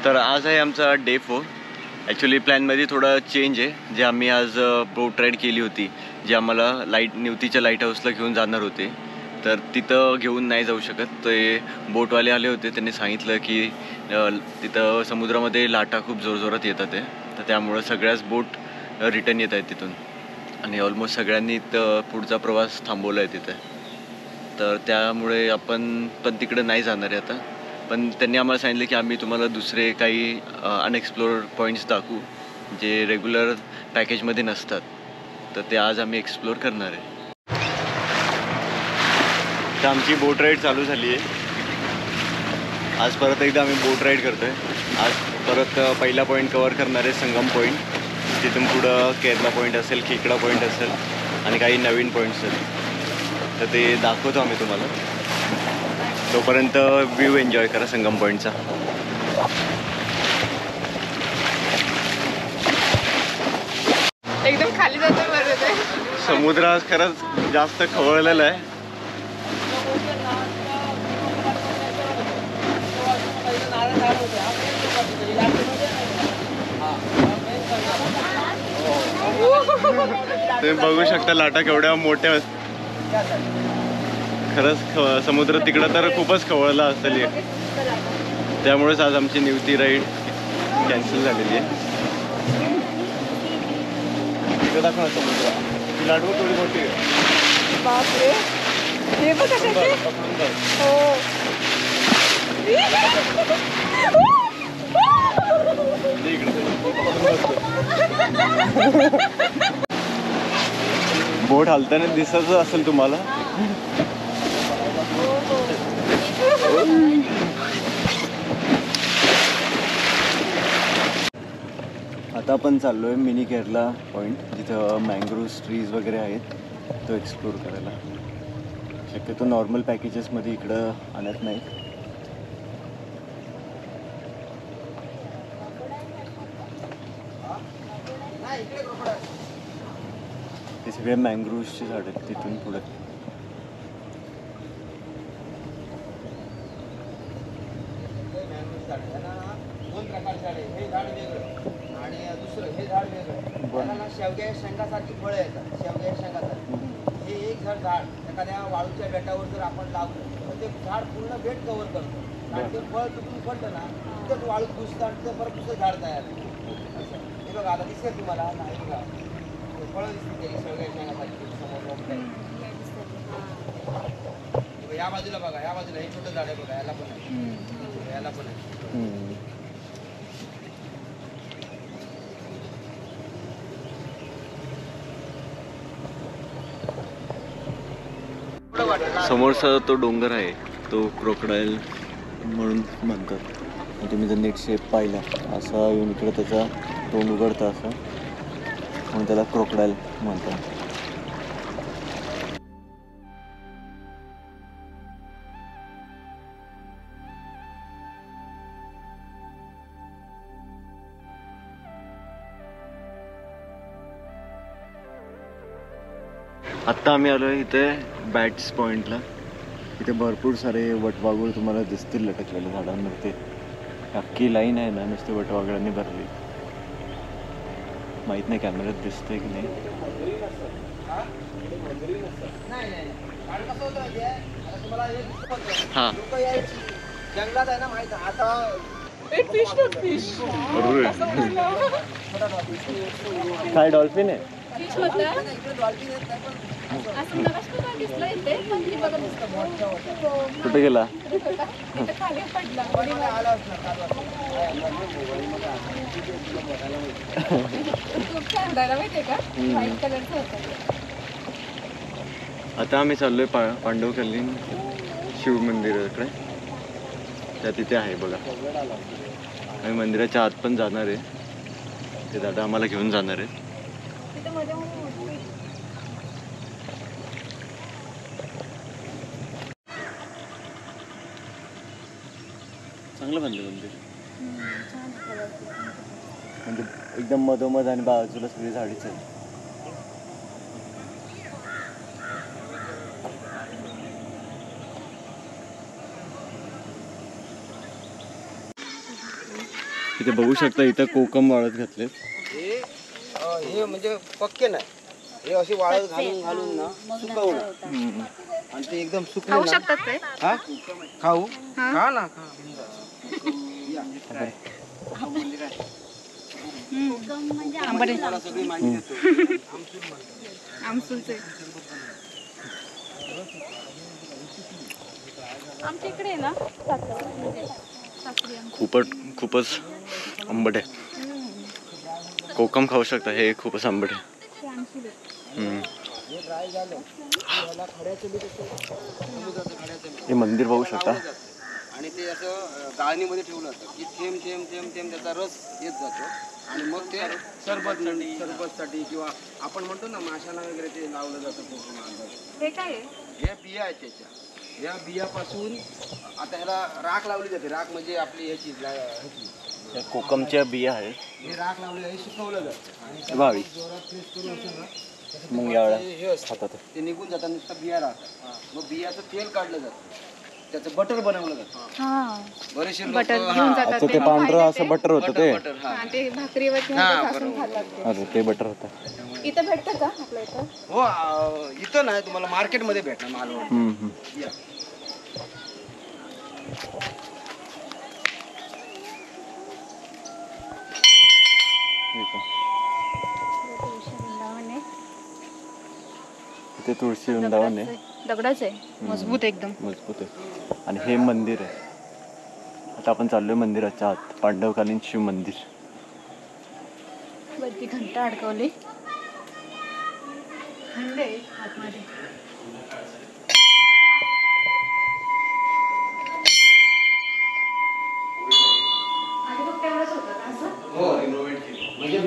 तर आज आहे आमचा डे 4. ॲक्च्युली प्लॅनमध्ये थोडा चेंज आहे. जे आम्ही आज बोट राईड केली होती, जे आम्हाला निवतीच्या लाईट हाऊसला घेऊन जाणार होते, तर तिथं घेऊन नाही जाऊ शकत. ते बोटवाले आले होते, त्यांनी सांगितलं की तिथं समुद्रामध्ये लाटा खूप जोरजोरात येतात आहे, तर त्यामुळं सगळ्याच बोट रिटर्न येत आहेत तिथून, आणि ऑलमोस्ट सगळ्यांनी पुढचा प्रवास थांबवला आहे तिथे. तर त्यामुळे आपण पण तिकडे नाही जाणार आहे आता. पण त्यांनी आम्हाला सांगितलं की आम्ही तुम्हाला दुसरे काही अनएक्सप्लोर पॉईंट्स दाखवू जे रेग्युलर पॅकेजमध्ये नसतात, तर ते आज आम्ही एक्सप्लोर करणार आहे. तर आमची बोट राईड चालू झाली आहे. आज परत एकदा आम्ही बोट राईड करतो आहे. आज परत पहिला पॉईंट कवर करणार आहे, संगम पॉईंट. तिथून पुढं केरला पॉईंट असेल, खेकडा पॉईंट असेल, आणि काही नवीन पॉईंट्स आहेत, तर ते दाखवतो आम्ही तुम्हाला. तोपर्यंत व्ह्यू एन्जॉय करा संगम पॉईंटचा. एकदम खाली जातो बरोबर. समुद्र आज खरंच जास्त खवळलेला आहे. तुम्ही बघू शकता लाटा केवढ्या मोठ्या. खरंच समुद्र तिकडं तर खूपच खवळला असेल, त्यामुळेच आज आमची निवती राईड कॅन्सल झालेली आहे. तिकडे दाखवा समुद्र, ती लाट थोडी मोठी आहे. बापरे, हे बघ कशाचे. हो, बोट हलताना दिसत असेल तुम्हाला. आता आपण चाललो आहे मिनी केरला पॉईंट, जिथं मँग्रोव्ह ट्रीज वगैरे आहेत, तो एक्सप्लोर करायला. शक्यतो नॉर्मल पॅकेजेसमध्ये इकडं आणत नाही. ते सगळे मँग्रोव्हची झाड आहेत तिथून पुढे. दोन प्रकारचे झाड आहे. हे झाड वेगळं आणि दुसरं हे झाड वेगळं. त्याला शेवग्या शेंगासारखी फळं येतात, शेवग्या शेंगासारखी. हे एक झाड एखाद्या वाळूच्या बेटावर जर आपण लावलं तर ते झाड पूर्ण बेट कव्हर करतो, आणि ते फळ तुटून पडलं ना तिथंच वाळूत घुसतं आणि ते परत दुसरं झाड तयार होतं. हे बघा, आता दिसेल तुम्हाला. नाही बघा, फळं दिसते शेवग्या शेंगासारखी समोर. या बाजूला बघा, या बाजूला हे छोटं झाड आहे बघा, याला पण आहे, याला पण आहे. समोरचा तो डोंगर आहे, तो क्रोकोडाईल म्हणून म्हणतात. तुम्ही जर नीट शेप पाहिला, असा येऊन इकडे त्याचा तोंड उघडतं असं, म्हणून त्याला क्रोकोडाईल म्हणतात. आत्ता आम्ही आलो आहे इथे बॅट्स पॉईंटला. इथे भरपूर सारे वटवाघूळ तुम्हाला दिसतील लटकलेल्या झाडांवरती. अख्खी लाईन आहे ना, नुसते वटवाघळांनी भरली. माहीत नाही कॅमेऱ्यात दिसतंय की नाही. हां, जंगलात आहे ना, माहित आता काय डॉल्फिन आहे. कुठे गेला. आता आम्ही चाललोय पांडव कल्याण शिव मंदिराकडे. त्या तिथे आहे बघा. आम्ही मंदिराच्या आत पण जाणार आहे. ते दादा आम्हाला घेऊन जाणार आहेत. चांगलं बांधलं मंदिर, म्हणजे एकदम मधोमध आणि बाजूला सगळी झाडीच आहे. इथे बघू शकता इथं कोकम वाळत घातलेत. हे म्हणजे पक्के नाही, हे अशी वाळत घालून ना सुकवलं आणि ते एकदम सुकले खाऊ ना. शकतात काय? हा खाऊ हा? खा ना खा. आंबट आहे. मला सगळी माहिती देतो. आमसूलचे आमच्या इकडे आहे ना खूपच आंबट आहे. कोकम खाऊ शकता, हे खूपच आंबट आहे. हे मंदिर बघू शकता. आणि ते असं गाळणीमध्ये ठेवलं जातं की थेंब थेंब थेंब थेंब त्याचा रस येत जातो आणि मग ते सरबतसाठी किंवा आपण म्हणतो ना माशाला वगैरे ते लावलं जातं कोकम. हे काय आहे? हे बिया आहेत त्याच्या. या बियापासून आता ह्याला राख लावली जाते. राख म्हणजे आपली ह्याची या कोकमच्या बिया आहेत. हे राख लावली हे सुकवलं जातं आणि भावी जोरात प्रेस करून असं ना मग यावेळा हे असतं. खातात. ते निघून जातात, नुसतं बिया राहतात. मग बियाचं तेल काढलं जातं, त्याचं बटर बनवलं जातं. हा बरेचसे बटर लोक घेऊन जातात. अच्छा, ते पांढरं असं बटर होतं ते. बटर हा हा, ते भाकरीवर किंवा हा, ते घासून बरोबर. खातात ते. अरे ते बटर होतं. इथं भेटतं का आपल्या इथं? हो इथं नाही, तुम्हाला मार्केटमध्ये भेटणार मालवण. या. इथे तुळशी वृंदावन आहे. दगडाच आहे, मजबूत एकदम. मजबूत आहे. आणि हे मंदिर आहे. आता आपण चाललोय मंदिराच्या आत. पांडवकालीन शिव मंदिर. वरती घंटा अडकवली. थंड आहे आतमध्ये. आधी फक्त एवढंच होतं का असं? हो म्हणजे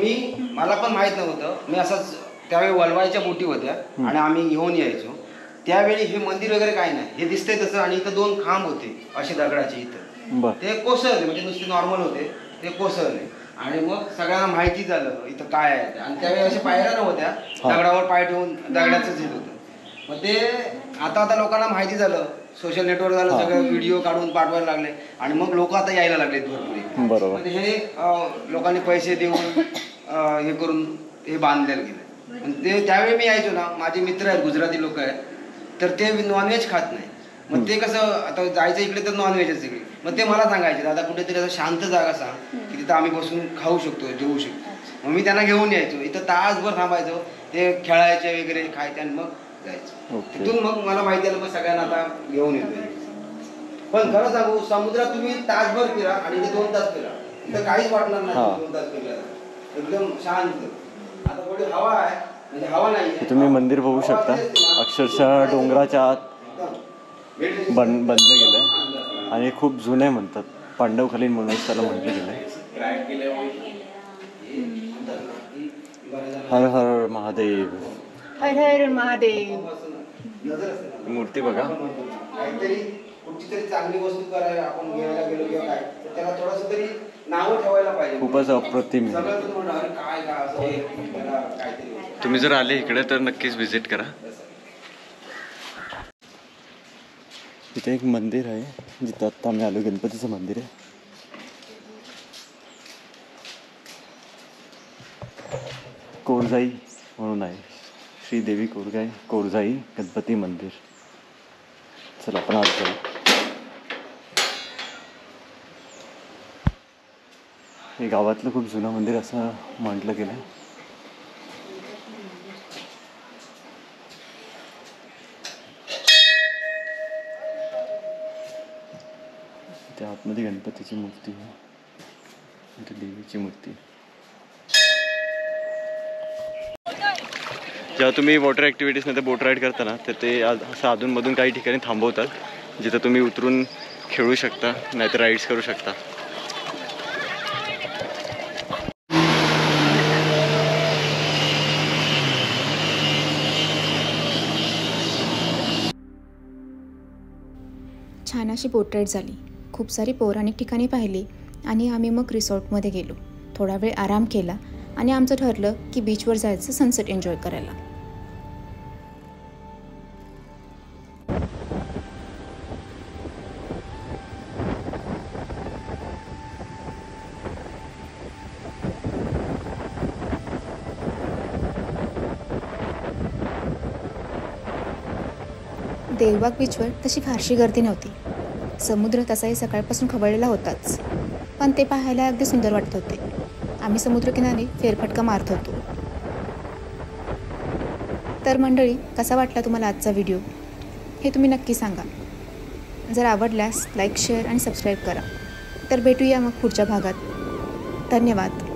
मला पण माहित नव्हतं. मी असंच त्यावेळी वलवाईच्या बोटी होत्या आणि आम्ही घेऊन यायचो. त्यावेळी हे मंदिर वगैरे काही नाही, हे दिसतंय तसं. आणि इथं 2 खांब होते असे दगडाचे इथं. ते कोसळले, म्हणजे नुसते नॉर्मल होते, ते कोसळले. आणि मग सगळ्यांना माहिती झालं इथं काय आहे ते. आणि त्यावेळी अशा पायऱ्या नव्हत्या, दगडावर पाय ठेवून दगडाचंच हे होतं. मग ते आता लोकांना माहिती झालं, सोशल नेटवर्क झालं, सगळे व्हिडिओ काढून पाठवायला लागले आणि मग लोक आता यायला लागलेत भरपूर. बरोबर. हे लोकांनी पैसे देऊन हे करून हे बांधलेलं गेलं. ते त्यावेळी मी यायचो ना, माझे मित्र आहेत गुजराती लोक आहेत, तर ते नॉनव्हेज खात नाही. मग ते कसं आता जायचं इकडे तर नॉनव्हेजच सगळी. मग ते मला सांगायचे, दादा कुठेतरी असं शांत जागा सांग की तिथं आम्ही बसून खाऊ शकतो, जेवू शकतो. मग मी त्यांना घेऊन यायचो, इथं तासभर थांबायचो, ते खेळायचे वगैरे, खायचे आणि मग जायचं. तिथून मग मला माहिती आलं, मग सगळ्यांना आता घेऊन येतो. पण खरं सांगू, समुद्रात तुम्ही तासभर फिरा आणि इथे 2 तास फिरा, इथं काहीच वाटणार नाही. 2 तास फिरला एकदम शांत. आता थोडी हवा आहे, म्हणजे हवा नाही. तुम्ही मंदिर बघू शकता. अक्षरशः डोंगराच्या आत बंद केलंय आणि खूप जुने म्हणतात. पांडवकालीन म्हणून त्याला म्हटलं गेलंय. हर हर महादेव. हर हर महादेव. मूर्ती बघा. काहीतरी कुठची तरी चांगली वस्तू करायला आपण घ्यायला गेलो किंवा काय, तर त्याला थोडंसं तरी नावं ठेवायला पाहिजे. खूपच अप्रतिम. सगळं तुम्ही म्हणा, अरे काय काय असं काहीतरी. तुम्ही जर आले इकडे तर नक्कीच व्हिजिट करा. इथे एक मंदिर आहे जिथं आत्ता आम्ही आलो. गणपतीचं मंदिर आहे. कोरजाई म्हणून आहे. श्रीदेवी कोरजाई गणपती मंदिर. चला आपण आज जाऊ. हे गावातलं खूप जुनं मंदिर असं म्हटलं गेलं. त्या आतमध्ये गणपतीची मूर्ती आहे, इथे देवीची मूर्ती. जेव्हा तुम्ही वॉटर ॲक्टिव्हिटीज नाही तर बोट राईड करता ना, तर ते असं अधूनमधून काही ठिकाणी थांबवतात जिथं तुम्ही उतरून खेळू शकता नाहीतर राईड्स करू शकता. छान अशी बोट राईड झाली. खूप सारी पौराणिक ठिकाणी पाहिली आणि आम्ही मग रिसॉर्टमध्ये गेलो. थोडा वेळ आराम केला आणि आमचं ठरलं की बीचवर जायचं सनसेट एन्जॉय करायला. देवबाग बीचवर तशी फारशी गर्दी नव्हती. समुद्र तसाही सकाळपासून खवळलेला होताच, पण ते पाहायला अगदी सुंदर वाटत होते. आम्ही समुद्रकिनारी फेरफटका मारत होतो. तर मंडळी, कसा वाटला तुम्हाला आजचा व्हिडिओ हे तुम्ही नक्की सांगा. जर आवडल्यास लाईक, शेअर आणि सबस्क्राईब करा. तर भेटूया मग पुढच्या भागात. धन्यवाद.